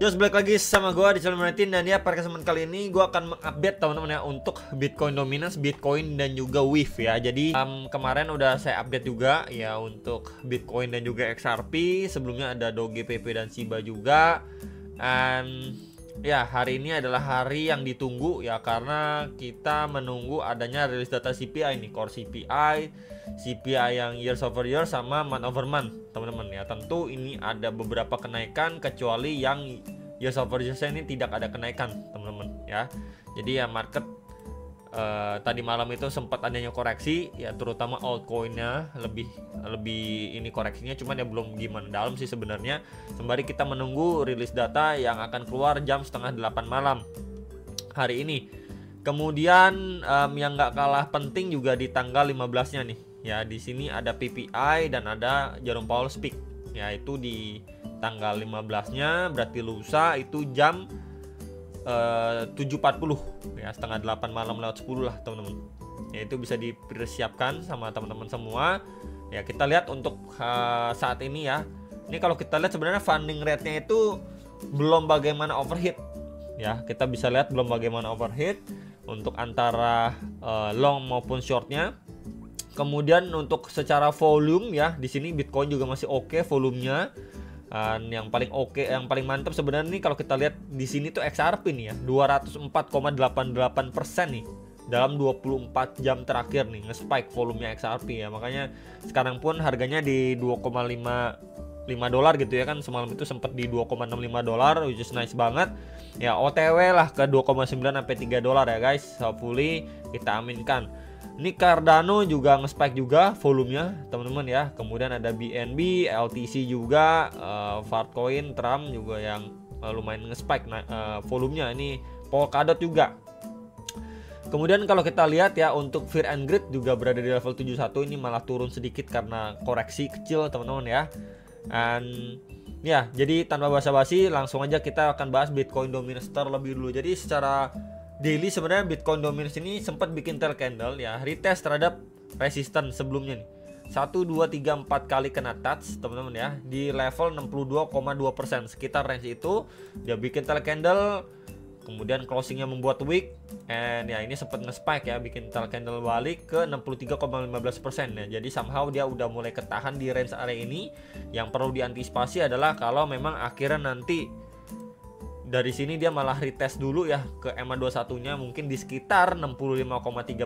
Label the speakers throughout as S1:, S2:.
S1: Just balik lagi sama gue di channel Martin. Dan ya pada kesempatan kali ini gue akan mengupdate teman-teman ya untuk Bitcoin Dominance, Bitcoin dan juga WIF ya. Jadi kemarin udah saya update juga ya untuk Bitcoin dan juga XRP. Sebelumnya ada Doge, PP dan Shiba juga. Ya hari ini adalah hari yang ditunggu ya, karena kita menunggu adanya rilis data CPI nih, core CPI, CPI yang years over year sama month over month teman-teman ya. Tentu ini ada beberapa kenaikan, kecuali yang years over year ini tidak ada kenaikan teman-teman ya. Jadi ya market tadi malam itu sempat adanya koreksi ya, terutama altcoinnya lebih ini koreksinya, cuman ya belum gimana dalam sih sebenarnya. Sembari kita menunggu rilis data yang akan keluar jam 7:30 malam hari ini. Kemudian yang nggak kalah penting juga di tanggal 15-nya nih ya, di sini ada PPI dan ada Jerome Powell speak ya, itu di tanggal 15-nya, berarti lusa itu jam 7.40 ya, 7:30 malam lewat 10 lah teman-teman ya. Itu bisa dipersiapkan sama teman-teman semua ya. Kita lihat untuk saat ini ya, ini kalau kita lihat sebenarnya funding rate-nya itu belum bagaimana overheat ya. Kita bisa lihat belum bagaimana overheat untuk antara long maupun shortnya. Kemudian untuk secara volume ya, di sini Bitcoin juga masih oke volumenya. Yang paling oke, yang paling mantap sebenarnya nih kalau kita lihat di sini tuh XRP nih ya, 204,88% nih dalam 24 jam terakhir nih nge-spike volumenya XRP ya. Makanya sekarang pun harganya di 2,55 dolar gitu ya kan. Semalam itu sempat di 2,65 dolar, which is nice banget. Ya OTW lah ke 2,9 sampai 3 dolar ya guys. Hopefully kita aminkan. Ini Cardano juga nge-spike juga volumenya teman-teman ya. Kemudian ada BNB, LTC juga, Fartcoin, Trump juga yang lumayan nge-spike volumenya. Ini Polkadot juga. Kemudian kalau kita lihat ya untuk Fear and Greed juga berada di level 71, ini malah turun sedikit karena koreksi kecil teman-teman ya. Dan ya jadi tanpa basa-basi langsung aja kita akan bahas Bitcoin Dominance terlebih dulu. Jadi secara daily sebenarnya Bitcoin Dominance ini sempat bikin tail candle ya, retest terhadap resisten sebelumnya nih. 1, 2, 3, 4 kali kena touch teman-teman ya di level 62,2%, sekitar range itu. Dia bikin tail candle, kemudian closingnya membuat wick, and ya ini sempat nge-spike ya, bikin tail candle balik ke 63,15% ya. Jadi somehow dia udah mulai ketahan di range area ini. Yang perlu diantisipasi adalah kalau memang akhirnya nanti dari sini dia malah retest dulu ya ke EMA 21-nya mungkin di sekitar 65,3%,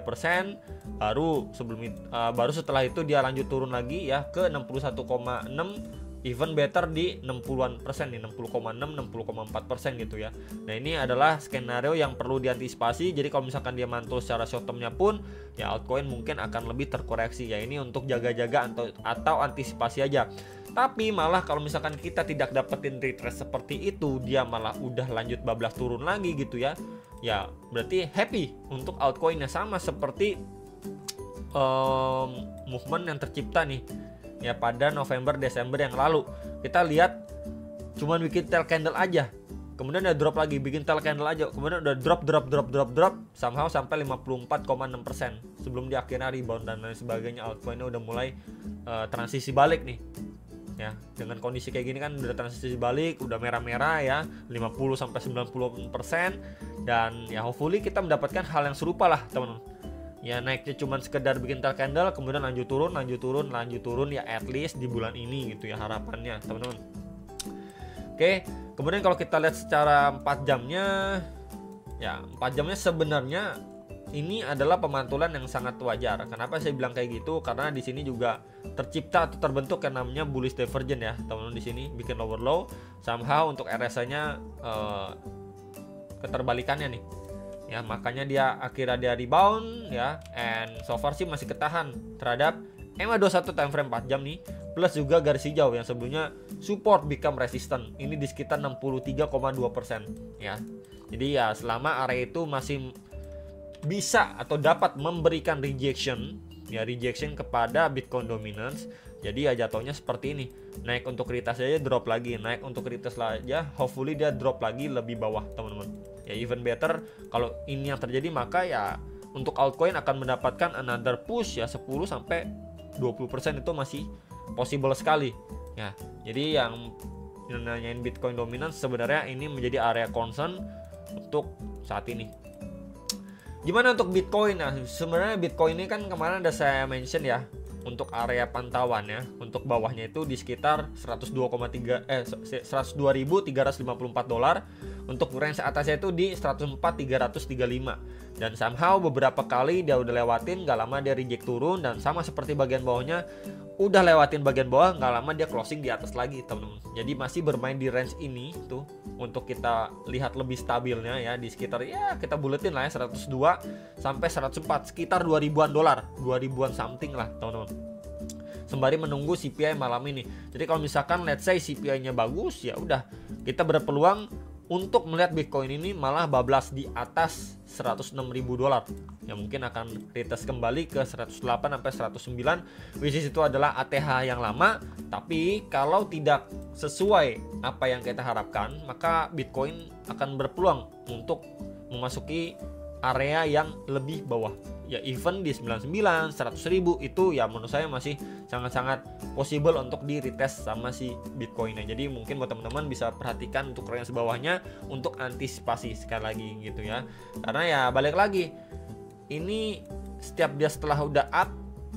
S1: baru setelah itu dia lanjut turun lagi ya ke 61,6, even better di 60-an persen nih, 60,6, 60,4% gitu ya. Nah ini adalah skenario yang perlu diantisipasi. Jadi kalau misalkan dia mantul secara short termnya pun ya altcoin mungkin akan lebih terkoreksi ya. Ini untuk jaga-jaga atau antisipasi aja. Tapi malah kalau misalkan kita tidak dapetin retrace seperti itu, dia malah udah lanjut bablas turun lagi gitu ya. Ya berarti happy untuk altcoinnya, sama seperti movement yang tercipta nih ya pada November Desember yang lalu. Kita lihat cuman bikin tail candle aja, kemudian udah drop lagi, bikin tail candle aja, kemudian udah drop somehow sampai 54,6% sebelum di akhirnya rebound dan lain sebagainya. Altcoinnya udah mulai transisi balik nih ya. Dengan kondisi kayak gini kan udah transisi balik, udah merah-merah ya, 50 sampai 90%, dan ya hopefully kita mendapatkan hal yang serupa lah teman-teman. Ya naiknya cuman sekedar bikin tail candle, kemudian lanjut turun ya, at least di bulan ini gitu ya harapannya teman-teman. Oke, kemudian kalau kita lihat secara 4 jamnya ya, 4 jamnya sebenarnya ini adalah pemantulan yang sangat wajar. Kenapa saya bilang kayak gitu? Karena di sini juga tercipta atau terbentuk yang namanya bullish divergence ya teman-teman. Di sini bikin lower low, somehow untuk RSI-nya keterbalikannya nih ya, makanya dia akhirnya dia rebound ya, and so far sih masih ketahan terhadap EMA 21 time frame 4 jam nih, plus juga garis hijau yang sebelumnya support become resistant ini di sekitar 63,2% ya. Jadi ya selama area itu masih bisa atau dapat memberikan rejection kepada Bitcoin Dominance, jadi ya jatuhnya seperti ini, naik untuk retest aja drop lagi, naik untuk retest aja hopefully dia drop lagi lebih bawah teman-teman ya. Even better kalau ini yang terjadi, maka ya untuk altcoin akan mendapatkan another push ya 10 sampai 20% itu masih possible sekali ya. Jadi yang nanyain Bitcoin dominance, sebenarnya ini menjadi area concern untuk saat ini. Gimana untuk Bitcoin? Nah, sebenarnya Bitcoin ini kan kemarin ada saya mention ya, untuk area pantauan ya, untuk bawahnya itu di sekitar 102.354 dolar. Untuk range atasnya itu di 104.335. Dan somehow beberapa kali dia udah lewatin, gak lama dia reject turun, dan sama seperti bagian bawahnya, udah lewatin bagian bawah, gak lama dia closing di atas lagi, teman-teman. Jadi masih bermain di range ini tuh, untuk kita lihat lebih stabilnya ya, di sekitar ya kita buletin lah ya 102 sampai 104, sekitar 2000-an dolar, 2000-an something lah, teman-teman. Sembari menunggu CPI malam ini. Jadi kalau misalkan let's say CPI-nya bagus, ya udah kita berpeluang untuk melihat Bitcoin ini malah bablas di atas 106.000 dolar. Ya mungkin akan retest kembali ke 108 sampai 109, which is itu adalah ATH yang lama. Tapi kalau tidak sesuai apa yang kita harapkan, maka Bitcoin akan berpeluang untuk memasuki area yang lebih bawah. Ya even di 99, 100.000 itu ya menurut saya masih sangat-sangat possible untuk di retest sama si Bitcoinnya. Jadi mungkin buat teman-teman bisa perhatikan untuk range bawahnya untuk antisipasi sekali lagi gitu ya. Karena ya balik lagi, ini setiap dia setelah udah up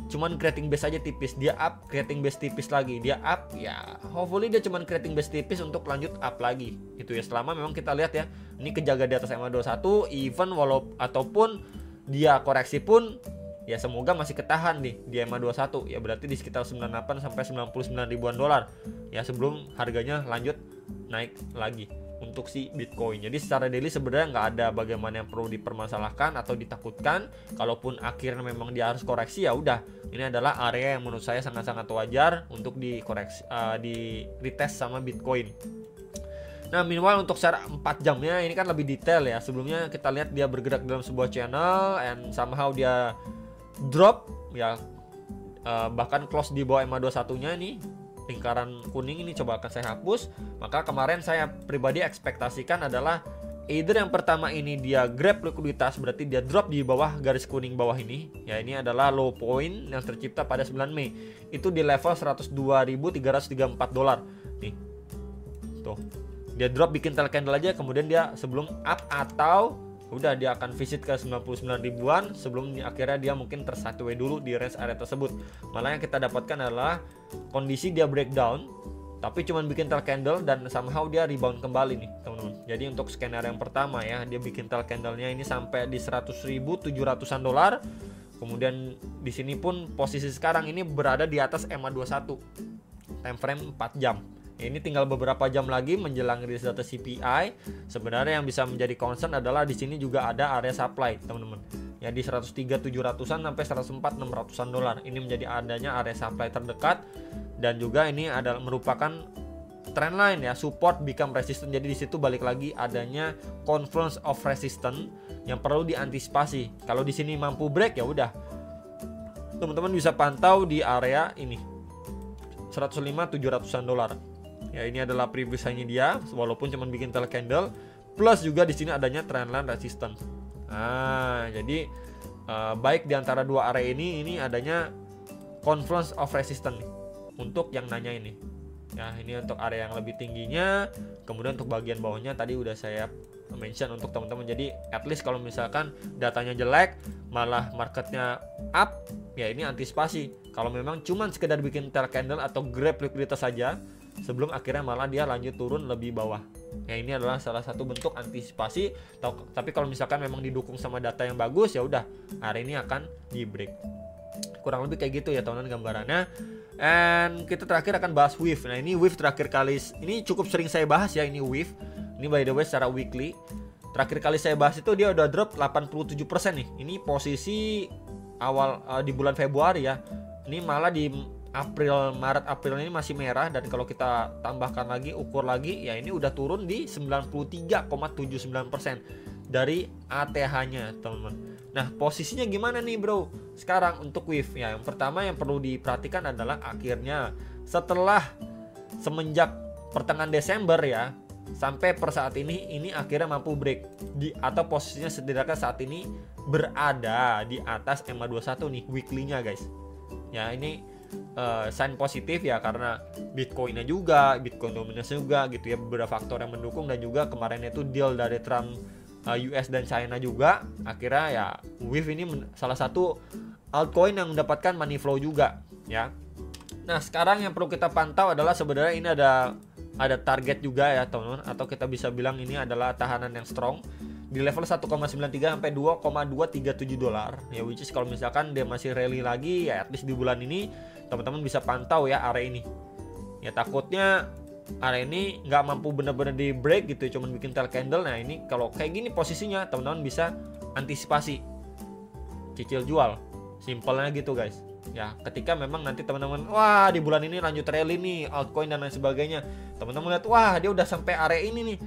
S1: cuman creating base aja tipis, dia up creating base tipis lagi, dia up ya hopefully dia cuman creating base tipis untuk lanjut up lagi itu ya, selama memang kita lihat ya ini kejaga di atas MA21 even ataupun dia koreksi pun ya semoga masih ketahan nih di MA21 ya, berarti di sekitar 98 sampai 99 ribuan dolar ya sebelum harganya lanjut naik lagi untuk si Bitcoin. Jadi secara daily sebenarnya nggak ada bagaimana yang perlu dipermasalahkan atau ditakutkan. Kalaupun akhirnya memang dia harus koreksi ya udah, ini adalah area yang menurut saya sangat-sangat wajar untuk dikoreksi, di retest sama Bitcoin. Nah, meanwhile untuk secara 4 jamnya ini kan lebih detail ya. Sebelumnya kita lihat dia bergerak dalam sebuah channel and somehow dia drop ya, bahkan close di bawah MA21-nya nih. Lingkaran kuning ini coba akan saya hapus. Maka kemarin saya pribadi ekspektasikan adalah either yang pertama ini dia grab likuiditas, berarti dia drop di bawah garis kuning bawah ini. Ya ini adalah low point yang tercipta pada 9 Mei. Itu di level 102.334 dolar. Nih. Tuh. Dia drop bikin tail candle aja, kemudian dia sebelum up atau udah dia akan visit ke 99 ribuan sebelum akhirnya dia mungkin tersatui dulu di range area tersebut. Malah yang kita dapatkan adalah kondisi dia breakdown tapi cuman bikin tail candle dan somehow dia rebound kembali nih teman-teman. Jadi untuk skenario yang pertama ya, dia bikin tail candlenya ini sampai di 100.700-an dolar. Kemudian di sini pun posisi sekarang ini berada di atas MA21 time frame 4 jam. Ini tinggal beberapa jam lagi menjelang rilis data CPI. Sebenarnya yang bisa menjadi concern adalah di sini juga ada area supply, teman-teman. Ya di 103.700-an sampai 104.600-an dolar. Ini menjadi adanya area supply terdekat dan juga ini adalah merupakan trendline ya, support become resistance. Jadi di situ balik lagi adanya confluence of resistance yang perlu diantisipasi. Kalau di sini mampu break ya udah. Teman-teman bisa pantau di area ini. 105.700-an dolar. Ya ini adalah previous high-nya dia walaupun cuma bikin tail candle, plus juga di sini adanya trendline resistance. Nah, jadi baik di antara dua area ini adanya confluence of resistance nih, untuk yang nanya ini. Ya, ini untuk area yang lebih tingginya, kemudian untuk bagian bawahnya tadi udah saya mention untuk teman-teman. Jadi at least kalau misalkan datanya jelek malah marketnya up, ya ini antisipasi. Kalau memang cuman sekedar bikin tail candle atau grab likuiditas saja sebelum akhirnya malah dia lanjut turun lebih bawah. Ya ini adalah salah satu bentuk antisipasi. Tapi kalau misalkan memang didukung sama data yang bagus ya udah hari ini akan di break. Kurang lebih kayak gitu ya teman-teman gambarannya. And kita terakhir akan bahas WIF. Nah ini WIF terakhir kali, ini cukup sering saya bahas ya ini WIF. Ini by the way secara weekly. Terakhir kali saya bahas itu dia udah drop 87% nih. Ini posisi awal di bulan Februari ya. Ini malah di Maret April ini masih merah, dan kalau kita tambahkan lagi, ukur lagi ya ini udah turun di 93,79% dari ATH-nya teman-teman. Nah posisinya gimana nih bro sekarang untuk WIF ya? Yang pertama yang perlu diperhatikan adalah akhirnya setelah semenjak pertengahan Desember ya sampai per saat ini akhirnya mampu break atau posisinya setidaknya saat ini berada di atas MA21 nih weekly-nya guys. Ya ini sign positif ya, karena Bitcoinnya juga, Bitcoin dominance juga gitu ya, beberapa faktor yang mendukung, dan juga kemarin itu deal dari Trump, US dan China juga, akhirnya ya WIF ini salah satu altcoin yang mendapatkan money flow juga ya. Nah sekarang yang perlu kita pantau adalah sebenarnya ini ada target juga ya teman-teman, atau kita bisa bilang ini adalah tahanan yang strong di level 1,93 sampai 2,237 dolar ya, which is kalau misalkan dia masih rally lagi ya, at least di bulan ini teman-teman bisa pantau ya area ini ya. Takutnya area ini nggak mampu benar-benar di break gitu, cuman bikin tail candle. Nah ini kalau kayak gini posisinya teman-teman bisa antisipasi, cicil jual, simpelnya gitu guys ya. Ketika memang nanti teman-teman wah di bulan ini lanjut rally nih altcoin dan lain sebagainya, teman-teman lihat wah dia udah sampai area ini nih.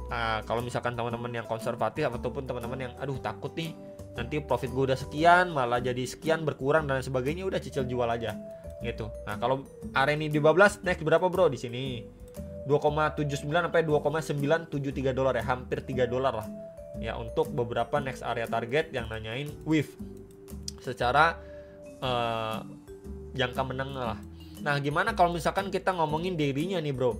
S1: Nah, kalau misalkan teman-teman yang konservatif ataupun teman-teman yang aduh takut nih nanti profit gue udah sekian malah jadi sekian berkurang dan sebagainya, udah cicil jual aja gitu. Nah kalau area ini dibablas next berapa bro? Di sini 2,79 sampai 2,973 dolar ya, hampir 3 dolar lah ya untuk beberapa next area target yang nanyain WIF secara jangka menengah lah. Nah gimana kalau misalkan kita ngomongin daily-nya nih bro?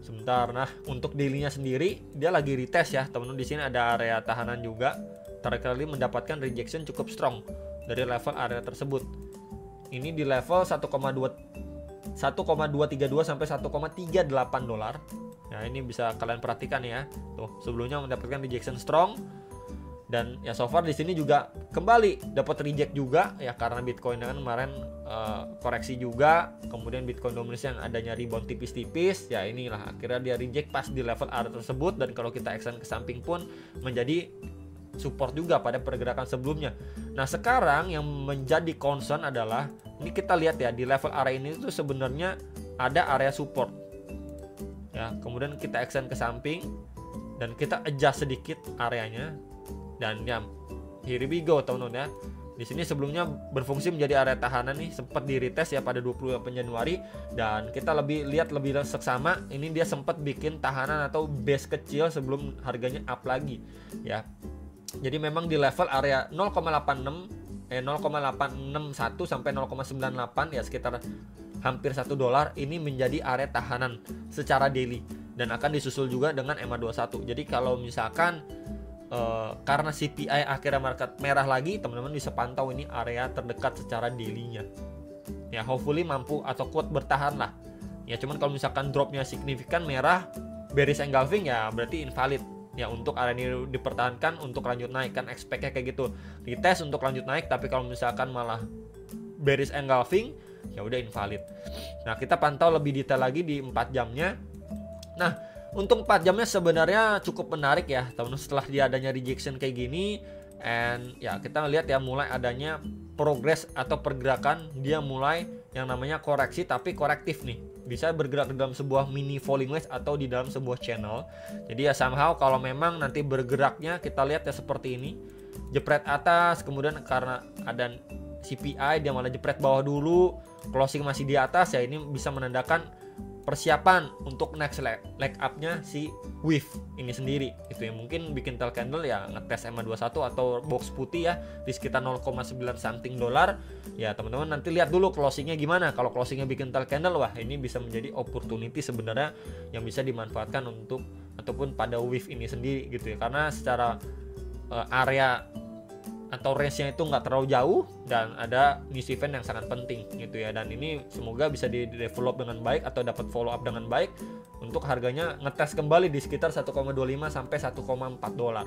S1: Sebentar. Nah, untuk daily-nya sendiri dia lagi retest ya, teman-teman. Di sini ada area tahanan juga. Terakhir kali mendapatkan rejection cukup strong dari level area tersebut. Ini di level 1,232 sampai 1,38 dolar. Nah, ini bisa kalian perhatikan ya. Tuh, sebelumnya mendapatkan rejection strong. Dan ya so far di sini juga kembali dapat reject juga ya, karena Bitcoin kan kemarin koreksi juga, kemudian Bitcoin dominance yang adanya rebound tipis-tipis ya, inilah akhirnya dia reject pas di level area tersebut. Dan kalau kita extend ke samping pun menjadi support juga pada pergerakan sebelumnya. Nah sekarang yang menjadi concern adalah ini kita lihat ya, di level area ini tuh sebenarnya ada area support ya, kemudian kita extend ke samping dan kita adjust sedikit areanya. Dan ya, here we go teman-teman ya. Di sini sebelumnya berfungsi menjadi area tahanan nih, sempat di retest ya pada 28 Januari, dan kita lihat lebih seksama ini dia sempat bikin tahanan atau base kecil sebelum harganya up lagi ya. Jadi memang di level area 0,861 sampai 0,98 ya, sekitar hampir 1 dolar ini menjadi area tahanan secara daily, dan akan disusul juga dengan EMA21. Jadi kalau misalkan karena CPI akhirnya market merah lagi, teman-teman bisa pantau ini area terdekat secara daily-nya ya, hopefully mampu atau kuat bertahan lah ya. Cuman kalau misalkan dropnya signifikan merah bearish engulfing ya berarti invalid ya, untuk area ini dipertahankan untuk lanjut naik, kan expect-nya kayak gitu, dites untuk lanjut naik. Tapi kalau misalkan malah bearish engulfing ya udah invalid. Nah kita pantau lebih detail lagi di 4 jamnya. Nah untuk 4 jamnya sebenarnya cukup menarik ya teman-teman, setelah dia adanya rejection kayak gini, and ya kita lihat ya mulai adanya progress atau pergerakan, dia mulai yang namanya koreksi tapi korektif nih, bisa bergerak di dalam sebuah mini falling wedge atau di dalam sebuah channel. Jadi ya somehow kalau memang nanti bergeraknya kita lihat ya seperti ini, jepret atas, kemudian karena ada CPI dia malah jepret bawah dulu, closing masih di atas ya, ini bisa menandakan persiapan untuk next leg up-nya si WIF ini sendiri itu yang mungkin bikin tail candle ya, ngetes EMA21 atau box putih ya di sekitar 0,9 something dolar ya. Teman-teman nanti lihat dulu closingnya gimana. Kalau closingnya bikin tail candle, wah ini bisa menjadi opportunity sebenarnya yang bisa dimanfaatkan untuk ataupun pada WIF ini sendiri gitu ya, karena secara area atau range-nya itu nggak terlalu jauh dan ada news event yang sangat penting gitu ya. Dan ini semoga bisa di develop dengan baik atau dapat follow up dengan baik untuk harganya ngetes kembali di sekitar 1,25 sampai 1,4 dolar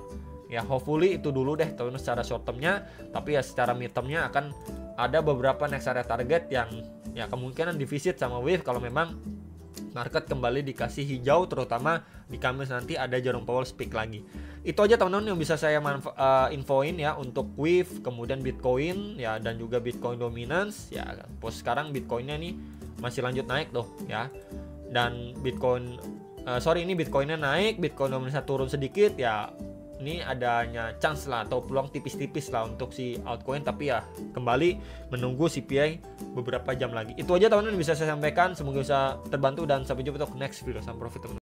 S1: ya. Hopefully itu dulu deh teman-teman secara short termnya, tapi ya secara mid termnya akan ada beberapa next area target yang ya kemungkinan divisit sama WIF kalau memang market kembali dikasih hijau, terutama di Kamis nanti ada Jerome Powell speak lagi. Itu aja teman-teman yang bisa saya infoin ya untuk WIF, kemudian Bitcoin ya, dan juga Bitcoin dominance ya. Pos sekarang Bitcoinnya nih masih lanjut naik tuh ya, dan Bitcoin ini Bitcoinnya naik, Bitcoin dominance turun sedikit ya. Ini adanya chance lah atau peluang tipis-tipis lah untuk si altcoin, tapi ya kembali menunggu CPI beberapa jam lagi. Itu aja teman-teman bisa saya sampaikan, semoga bisa terbantu dan sampai jumpa untuk next video. Sampai profit teman-teman.